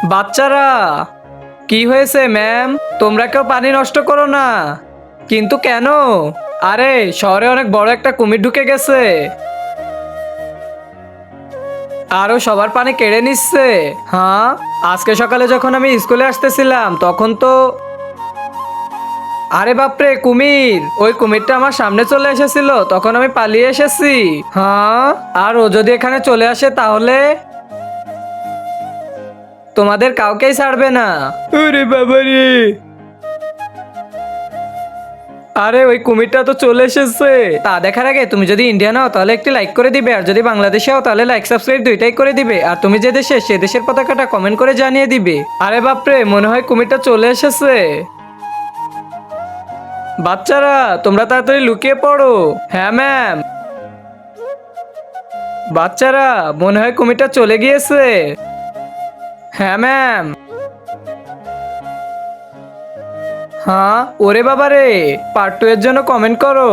বাচ্চারা, কি হয়েছে ম্যাম? তোমরা কেউ পানি নষ্ট করো না। কিন্তু কেন? আরে শহরে অনেক বড় একটা কুমির ঢুকে গেছে। আরো সবার পানি কেড়ে নিচ্ছে। হ্যাঁ, আজকে সকালে যখন আমি স্কুলে আসতেছিলাম তখন তো আরে বাপরে, কুমির! ওই কুমিরটা আমার সামনে চলে এসেছিল, তখন আমি পালিয়ে এসেছি। হ্যাঁ, আর ও যদি এখানে চলে আসে তাহলে তোমাদের কাউকেই ছাড়বে না। আরে বাবারে! আরে ওই কুমিরটা তো চলে এসেছে। তা দেখার আগে তুমি যদি ইন্ডিয়ান হও তাহলে একটি লাইক করে দিবে, আর যদি বাংলাদেশে হও তাহলে লাইক সাবস্ক্রাইব দুইটাই করে দিবে, আর তুমি যে দেশে সে দেশের পতাকাটা কমেন্ট করে জানিয়ে দিবে। আরে বাপরে, মনে হয় কুমিরটা চলে এসেছে। বাচ্চারা, তোমরা তাড়াতাড়ি লুকিয়ে পড়ো। হ্যাঁ ম্যাম। বাচ্চারা, মনে হয় কুমিরটা চলে গিয়েছে। হ্যাঁ ম্যাম। হ্যাঁ, ওরে বাবারে! পার্ট 2 এর জন্য কমেন্ট করো।